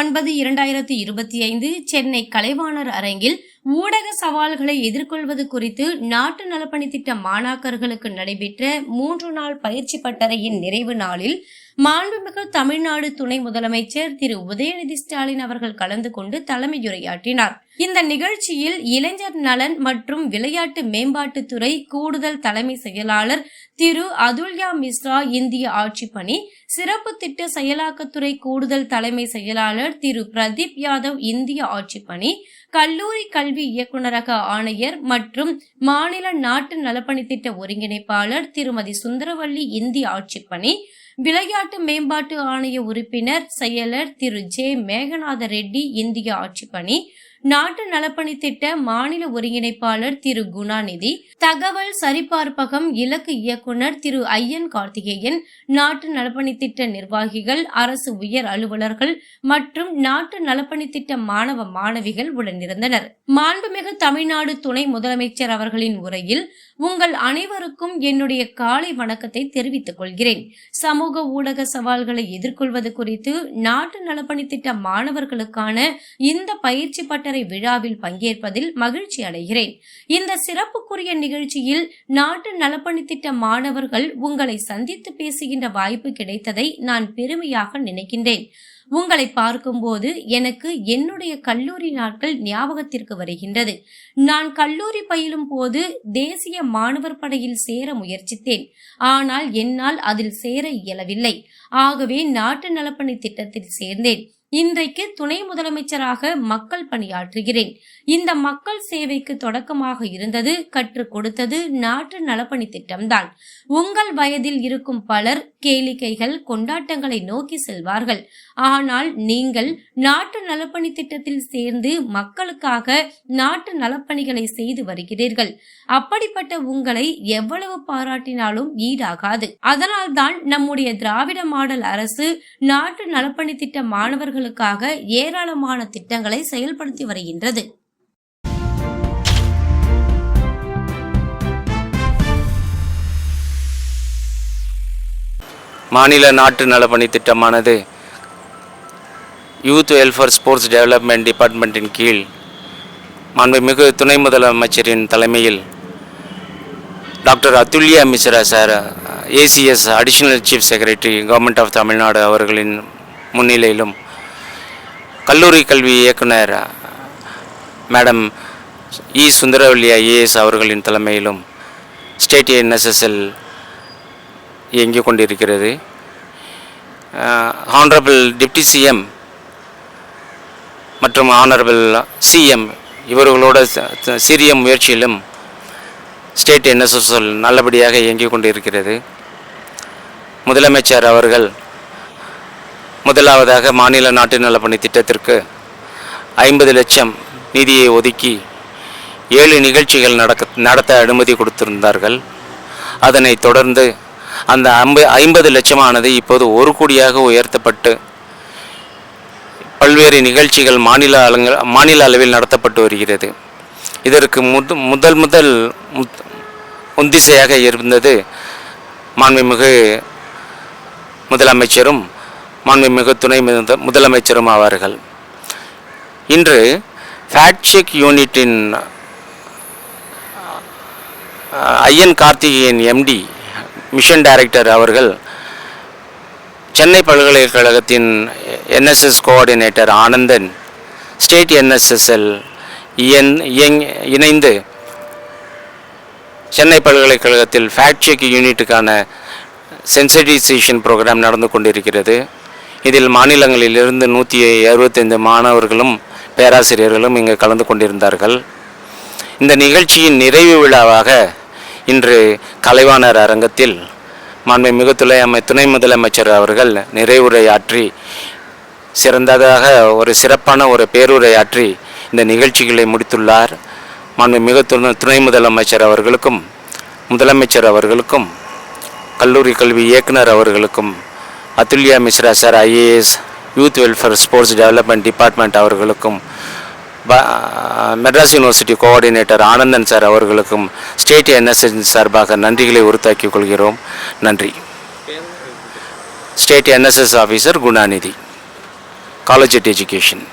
9/2025 சென்னை கலைவாணர் அரங்கில் ஊடக சவால்களை எதிர்கொள்வது குறித்து நாட்டு நலப்பணி திட்ட மாணாக்கர்களுக்கு நடைபெற்ற 3 நாள் பயிற்சி பட்டறையின் நிறைவு நாளில் மாண்புமிகு தமிழ்நாடு துணை முதலமைச்சர் திரு உதயநிதி ஸ்டாலின் அவர்கள் கலந்து கொண்டு தலைமையுரையாற்றினார். இந்த நிகழ்ச்சியில் இளைஞர் நலன் மற்றும் விளையாட்டு மேம்பாட்டுத்துறை கூடுதல் தலைமை செயலாளர் திரு அதுல்யா மிஸ்ரா இந்திய ஆட்சிப்பணி, சிறப்பு திட்ட செயலாக்கத்துறை கூடுதல் தலைமை செயலாளர் திரு பிரதீப் யாதவ் இந்திய ஆட்சிப்பணி, கல்லூரி கல்வி இயக்குநரக ஆணையர் மற்றும் மாநில நாட்டு நலப்பணி திட்ட ஒருங்கிணைப்பாளர் திருமதி சுந்தரவல்லி இந்திய ஆட்சிப்பணி, விளையாட்டு மேம்பாட்டு ஆணைய உறுப்பினர் செயலர் திரு ஜே மேகநாத ரெட்டி இந்திய ஆட்சிப்பணி, நாட்டு நலப்பணி திட்ட மாநில ஒருங்கிணைப்பாளர் திரு குணாநிதி, தகவல் சரிபார்ப்பகம் இலக்கு இயக்குனர் திரு ஐயன் கார்த்திகேயன், நாட்டு நலப்பணி திட்ட நிர்வாகிகள், அரசு உயர் அலுவலர்கள் மற்றும் நாட்டு நலப்பணி திட்ட மாணவ மாணவிகள் உடனிருந்தனர். மாண்புமிகு தமிழ்நாடு துணை முதலமைச்சர் அவர்களின் உரையில் உங்கள் அனைவருக்கும் என்னுடைய காலை வணக்கத்தை தெரிவித்துக் கொள்கிறேன். சமூக ஊடக சவால்களை எதிர்கொள்வது குறித்து நாட்டு நலப்பணி திட்ட மாணவர்களுக்கான இந்த பயிற்சி பட்டறை விழாவில் பங்கேற்பதில் மகிழ்ச்சி அடைகிறேன். இந்த சிறப்புக்குரிய நிகழ்ச்சியில் நாட்டு நலப்பணி திட்ட மாணவர்கள் உங்களை சந்தித்து பேசுகின்ற வாய்ப்பு கிடைத்ததை நான் பெருமையாக நினைக்கின்றேன். உங்களை பார்க்கும்போது எனக்கு என்னுடைய கல்லூரி நாட்கள் ஞாபகத்திற்கு வருகின்றது. நான் கல்லூரி பயிலும் போது தேசிய மாணவர் படையில் சேர முயற்சித்தேன். ஆனால் என்னால் அதில் சேர இயலவில்லை. ஆகவே நாட்டு நலப்பணி திட்டத்தில் சேர்ந்தேன். இன்றைக்கு துணை முதலமைச்சராக மக்கள் பணியாற்றுகிறேன். இந்த மக்கள் சேவைக்கு தொடக்கமாக இருந்தது, கற்றுக் கொடுத்தது நாட்டு நலப்பணி திட்டம்தான். உங்கள் வயதில் இருக்கும் பலர் கேளிக்கைகள், கொண்டாட்டங்களை நோக்கி செல்வார்கள். ஆனால் நீங்கள் நாட்டு நலப்பணி திட்டத்தில் சேர்ந்து மக்களுக்காக நாட்டு நலப்பணிகளை செய்து வருகிறீர்கள். அப்படிப்பட்ட உங்களை எவ்வளவு பாராட்டினாலும் ஈடாகாது. அதனால்தான் நம்முடைய திராவிட மாடல் அரசு நாட்டு நலப்பணி திட்ட மாணவர்களுக்காக ஏராளமான திட்டங்களை செயல்படுத்தி வருகின்றது. மாநில நாட்டு நலப்பணி திட்டமானது யூத் வெல்ஃபேர் ஸ்போர்ட்ஸ் டெவலப்மெண்ட் டிபார்ட்மெண்ட்டின் கீழ் மாண்புமிகு துணை முதலமைச்சரின் தலைமையில் doctor Atulya Mishra sir, ACS additional chief secretary government of Tamil Nadu அவர்களின் முன்னிலையிலும், கல்லூரி கல்வி இயக்குனர் மேடம் இ சுந்தரவல்லி ஐஏஎஸ் அவர்களின் தலைமையிலும் ஸ்டேட் என்எஸ்எஸ்எல் இயங்கிக் கொண்டிருக்கிறது. ஹானரபிள் டிப்டி சிஎம் மற்றும் ஹானரபிள் சிஎம் இவர்களோட சிறிய முயற்சியிலும் ஸ்டேட் என்எஸ்எஸ்எல் நல்லபடியாக இயங்கிக் கொண்டிருக்கிறது. முதலமைச்சர் அவர்கள் முதலாவதாக மாநில நாட்டு நலப்பணி திட்டத்திற்கு 50 லட்சம் நிதியை ஒதுக்கி 7 நிகழ்ச்சிகள் நடத்த அனுமதி கொடுத்திருந்தார்கள். அதனைத் தொடர்ந்து அந்த 50 லட்சமானது இப்போது 1 கோடியாக உயர்த்தப்பட்டு பல்வேறு நிகழ்ச்சிகள் மாநில அளவில் நடத்தப்பட்டு வருகிறது. இதற்கு முதல் உந்திசையாக இருந்தது மாண்புமிகு முதலமைச்சரும் மாண்புமிகு துணை முதலமைச்சரும் ஆவார்கள். இன்று ஃபேக்ட் செக் யூனிட்டின் ஐயன் கார்த்திகேயன் எம்டி மிஷன் டைரக்டர் அவர்கள் சென்னை பல்கலைக்கழகத்தின் என்எஸ்எஸ் கோஆர்டினேட்டர் ஆனந்தன், ஸ்டேட் என்எஸ்எஸ்எல் இணைந்து சென்னை பல்கலைக்கழகத்தில் ஃபேக்ட் செக் யூனிட்டுக்கான சென்சிடைசேஷன் ப்ரோக்ராம் நடந்து கொண்டிருக்கிறது. இதில் மாநிலங்களிலிருந்து 165 மாணவர்களும் பேராசிரியர்களும் இங்கு கலந்து கொண்டிருந்தார்கள். இந்த நிகழ்ச்சியின் நிறைவு விழாவாக இன்று கலைவாணர் அரங்கத்தில் மாண்புமிகு துணை முதலமைச்சர் அவர்கள் நிறைவுரையாற்றி சிறந்ததாக சிறப்பான பேருரையாற்றி இந்த நிகழ்ச்சிகளை முடித்துள்ளார். மாண்புமிகு துணை முதலமைச்சர் அவர்களுக்கும் முதலமைச்சர் அவர்களுக்கும் கல்லூரி கல்வி இயக்குனர் அவர்களுக்கும் Atulya Mishra sir IAS youth welfare sports development department அவர்களுக்கும் Madras university coordinator Anandan sir அவர்களுக்கும் ஸ்டேட் என்எஸ்எஸ் சார்பாக நன்றிகளை உறுத்தாக்கிக் கொள்கிறோம். நன்றி. State NSS officer Gunanidhi, collegiate education.